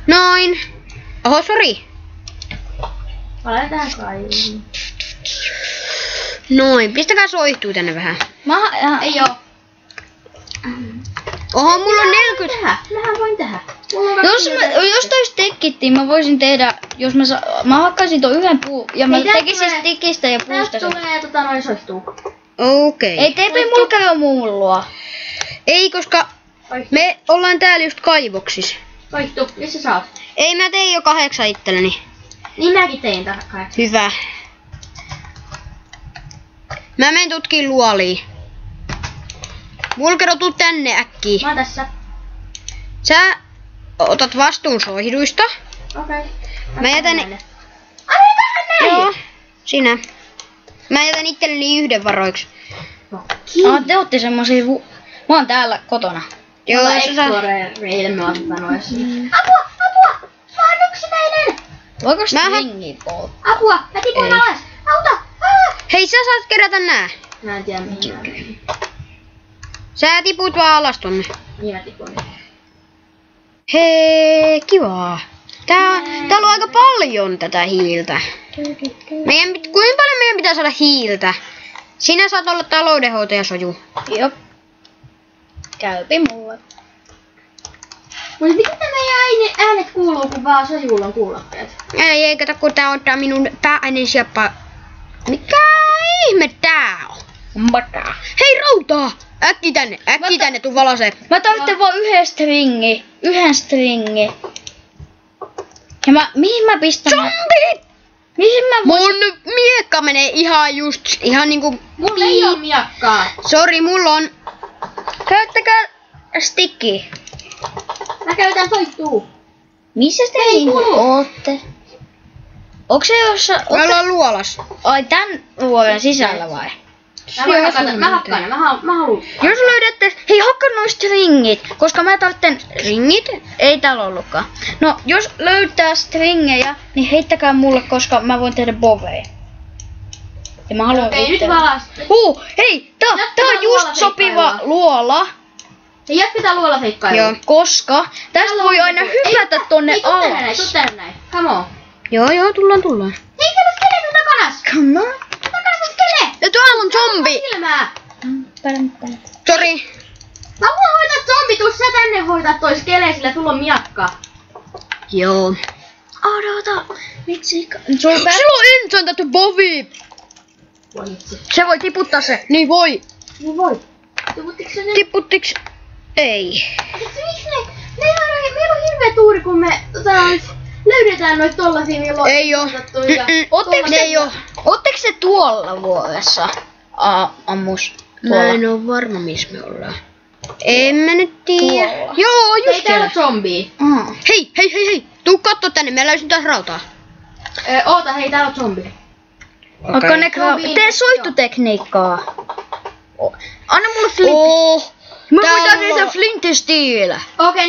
Noin. Oho, sori. Aletaan kaiviin. Noin, pistäkää soihtuu tänne vähän. Ei oo. Oho, mulla on 40. Mähän voin tehdä. Jos toi stekittiin, mä voisin tehdä, jos mä hakkaisin ton yhden puun ja mä tekisin stikistä ja puusta sen. Tästä tulee noin soihtuu. Okei. Ei TP mulla käy mullua. Ei, koska me ollaan täällä just kaivoksissa. Soihtuu, missä sä oot? Ei, mä tein jo 8 itselleni. Niin mäkin tein tarkkaan. Hyvä. Mä menen tutkiin luoliin. Vulkero, tuu tänne äkkiä. Mä oon tässä. Sä otat vastuun soihduista. Okei. Mä jätän... Ai, tähän näin! Joo, sinä. Mä jätän itselleni yhden varoiksi. Te ootte semmosia mä oon täällä kotona. Joo, Mulla sä saa... Explorer-reille mä oon sanoessa. Apua! Mä oon yksinäinen! Voiko Mä stringi polttaa? Apua! Mä tipun Ei. alas! Auta! Hei, sä saat kerätä nää. Mä en tiedä mihin mä menen. Sä tiput vaan alas tonne. Niin mä tipun. Hei, kivaa. Täällä on aika paljon tätä hiiltä. Kuinka paljon meidän pitää saada hiiltä? Sinä saat olla taloudenhoitaja, Soju. Jop. Käypi mulle. Mut miten meidän äänet kuuluu, kun vaan Sojulla on kuulokkeet? Ei kato, kun tää on tää minun pääaineen sieppa. Mikä ihme tää on? Mbata. Hei, rautaa! Äkki tänne, tuu valasee. Mä tarvitsen vaan yhden stringi. Ja mihin mä pistän? Zombit! Mihin mä Mun miekka menee ihan niinku... Mulla ei oo miakkaa. Sori, mulla on... Käyttäkää stikki. Mä käytän soihtuu. Missä te ootte? Onks se jossa... Me ollaan luolas. Ai tän luolan sisällä vai? Mä hakkaan ne. Mä haluun. Jos löydätte... Hei, hakkaa noin stringit, koska mä tarvitsen... Ringit? Ei täällä ollutkaan. No, jos löytää stringejä, niin heittäkää mulle, koska mä voin tehdä boveja. Ja mä haluan Okei, nyt itse. valas. Hei, tää on Jatketaan just sopiva luola. Hei, jatketaan luolafeikkailuun. Joo. Koska tästä voi aina hypätä tonne tuu alas. tänne näin. Come on. Joo, tullaan. Hei, kato skele sun takanas. Come on. Takana sun skele. Ja tuolla on zombi. Silmää. Sori. Mä haluan hoitaa zombi, tuu sä tänne hoitaa toi skele, sillä tulla on miakka. Joo. Odota. Vitsi. Sillä on enchantattu bovi. Voi itse. Se voi tiputtaa se. Niin voi. Niin voi. Tiputtiks se ne? Tipputtiks? Ei. Miksi ne? Meillä on hirveä tuuri, kun me löydetään noit tollasia, millä on Ei oo. otettu ja Ootteko Ei oo. Ootteko se tuolla vuodessa? Ammus. Mä en oo varma, missä me ollaan. En mä nyt tiedä. Tuolla. Joo, Ei just täällä siellä. zombie. Hei. Tuu kattoo tänne, mä löysin taas rautaa. Oota, hei, täällä on zombie. Okei. Tee soittotekniikkaa. Anna mulle flint. Oh. Mä tää voin on tehdä mulla- flint and steel. Okei,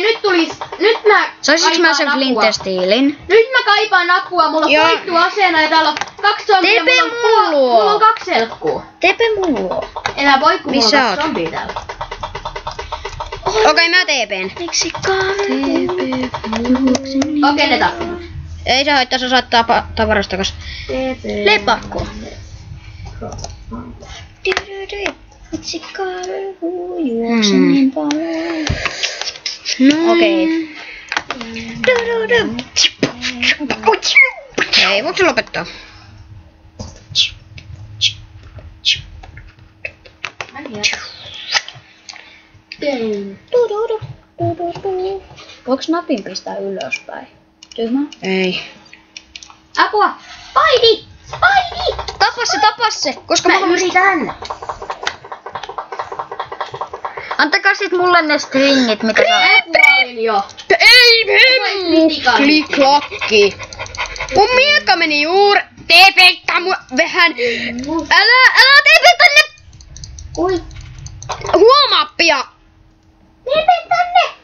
nyt mä Saisinko mä kaipaan sen flint apua. and steelin? Nyt mä kaipaan apua, mulla on Joo. poittu aseena ja täällä on 2 zombia. TP Mulla mulla. on 2 selkkuu. Tepe mulla. Enää voi, kun mulla Missä on 2 oot? zombia täällä. Okei, mä TPn. Miksi Okei, ne tappivat. Ei se haittaa, sä saat tavarasta takas. Lepakko. Miksi karhu juokse niin paljon? No. Okei. Ei, voiko se lopettaa? Voiko napin pistää ylöspäin? Tyhmä. Ei. Apua! Paini! Tapa se, koska Mä yritän. Antakaa sit mulle ne stringit, mitä sä... Mä kuolin jo. Ei, klikklakki. Mun miekka meni juuri. TPtä mua vähän. Älä TP tänne. Ui. Huomaappia. TP tänne!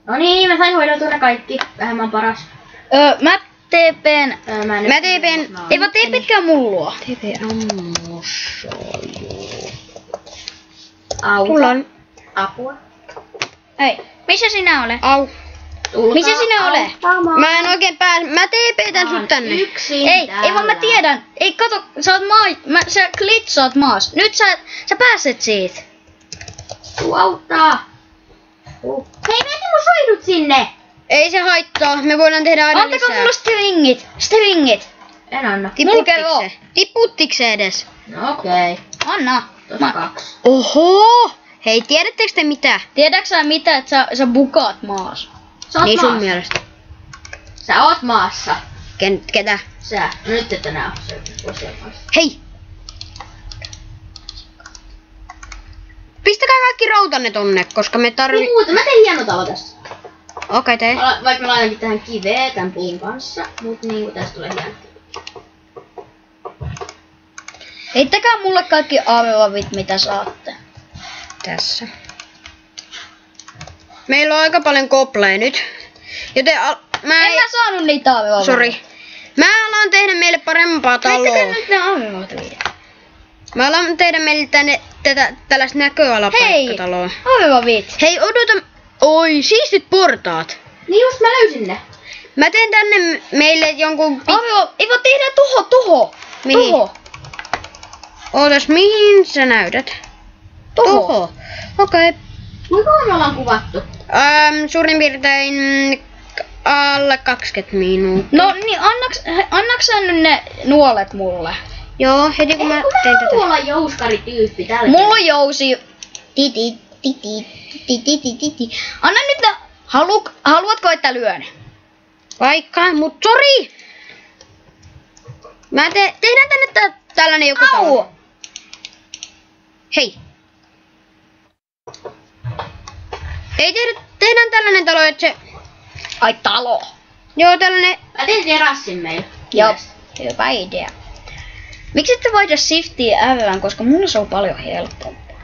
No niin, mä sain hoidettua ne kaikki. Vähemmän paras. Mä TPn... Mä TPn. Ei vaan TPtkää mullua. TP ammussa. Auta. Mulla on. Apua. Ei, missä sinä olet? Au. Tulkaa Missä sinä olet? auttamaan. Mä en oikein pääse. Mä TPtän sut tänne. Yksin Ei vaan mä tiedän. Ei kato, sä oot sä glitsaat maas. Nyt sä pääset siitä. Tuu auttaa. Hei, meni mun soidut sinne. Ei se haittaa. Me voidaan tehdä aina Antakaa lisää. mulle stringit. Stringit. En anna. Tiputtiks se? Tiputtiks se edes? No okei. Anna. Tossa 2. Oho! Hei, tiedättekö te mitä? Tiedätkö sä mitä, että sä bukaat maas? Sä oot Niin sun maassa. mielestä. Sä oot maassa. Ketä? Sä. No nyt et enää oo se maassa. Hei! Pistäkää kaikki rautanne tonne, koska me Niin muuten, mä tein hieno talo tästä. Okei, tee. Vaikka mä laitankin tähän kiveä tän puun kanssa, mut niinku tästä tulee hieno. Heittäkää mulle kaikki aavevavit, mitä saatte. Tässä. Meillä on aika paljon kopleja nyt. Joten En mä saanut niitä aavevavit. Sori. Mä alan tehdä meille parempaa taloa. Heittäkää nyt ne aavevavit. Mä alan tehdä meille tänne tällaista näköalapaikkataloa. Aavevavit. Hei, odota. Oi, siistit portaat. Niin just mä löysin ne. Mä teen tänne meille jonkun... Ei voi tehdä toho. Mihin? Toho. Ootas, mihin sä näytät? Toho. Okei. Kuinka me ollaan kuvattu? Suurin piirtein alle 20 minuuttia. No niin, annaks sä nyt ne nuolet mulle? Joo, heti kun mä teen tätä. Mulla on jouskarityyppi tällä. Mulla on jousi. Anna nyt ne. Haluatko, että lyön? Vaikka, mut sori! Tehdään tänne tällainen joku talo. Hei. Ei tehdään tällainen talo, että se... Ai talo. Joo, tällainen... Mä teen terassin meille. Joo, hyvä idea. Miksi ette vaihda shiftiä R:ään, koska mulla se on paljon helpompaa.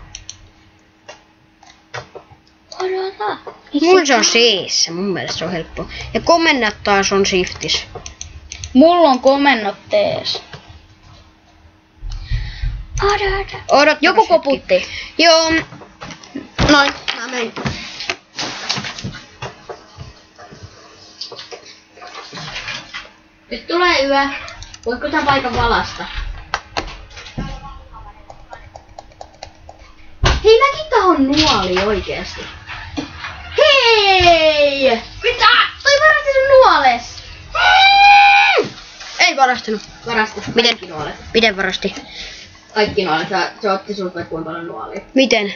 Odota. Mulla se on siis, mun mielestä se on helppo. Ja komennat taas on shiftis. Mulla on komennot tees. Odottaa Joku koputti. Joo. Noin, mä menin. Nyt tulee yö. Voitko tän paikan valasta? Hei, mäkin tahon nuoli oikeesti. Hei! Mitä? Toi varasti sun nuoles! Ei varastanut. Varasti Miten? kaikki nuolet. Miten varasti? Kaikki nuolet. Se otti sulta vaikka kuinka paljon nuolia. Miten?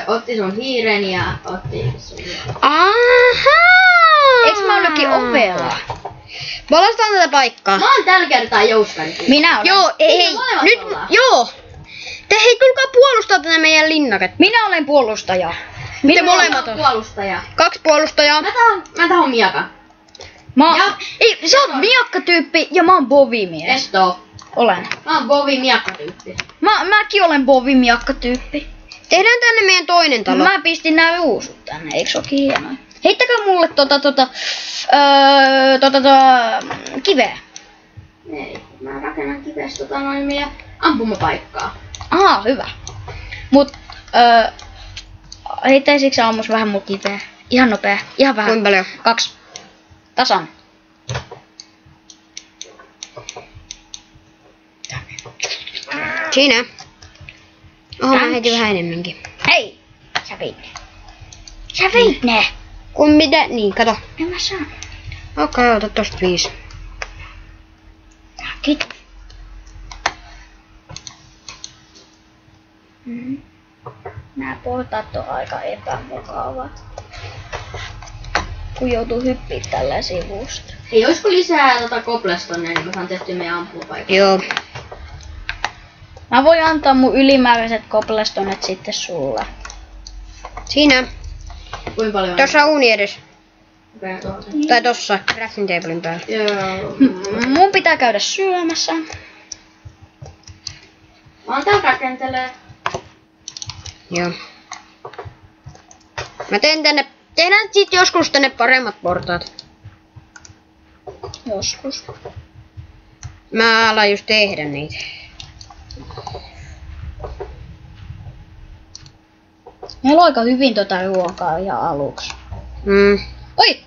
Otti sun hiiren ja otti sun nuolet. Ahaa! Eiks mä ollekin ovella? Valastaan tätä paikkaa. Mä oon tällä kertaa jouskarikin. Minä olen. Joo, ei, molemmat nyt, ollaan. joo. Te hei, tulkaa puolustaa tätä meidän linnaket. Minä olen puolustaja. Te molemmat on. Puolustaja. 2 puolustajaa. Mä tahon miakan. Ja. Ei, sä oot miakkatyyppi ja mä oon bovimies. Esto. Olen. Mä oon Bovi miakkatyyppi. Mäkin olen bovimiakkatyyppi. Tehdään tänne meidän toinen talo. Mä pistin nää ruusut tänne, eiks ookin hienoa? Heittäkää mulle kiveä. Ei, mä rakennan kivestä noin meidän ampumapaikkaa. Aha, hyvä. Mut, heittäisikö sä ammus vähän mun kiveä? Ihan nopea, ihan vähän. Kuinka paljon? 2. Tasan. Siinä. Oho, mä Thanks. heitin vähän enemmänkin. Hei! Sä veit ne. Sä veit ne! Kun mitä? Niin, kato. En mä saanut. Okei, ota tosta 5. Kiitos. Nää portaat on aika epämukavat. Kun joutuu hyppiä tällä sivusta. Ei, olisiko lisää cobblestoneja, niin mä saan tehtyä meidän ampumapaikkaa. Joo. Mä voin antaa mun ylimääräiset cobblestonet sitten sulle. Siinä. Kuinka paljon on? Tossa on uuni edes. Okei, tuolta. Tai tossa, crafting tablein päällä. Joo. Mun pitää käydä syömässä. Mä oon täällä rakentelee. Joo. Mä teen tänne, tehdään sit joskus tänne paremmat portaat. Joskus. Mä alan just tehdä niitä. Meillä on aika hyvin ruokaa ihan aluksi. Mm. Oi!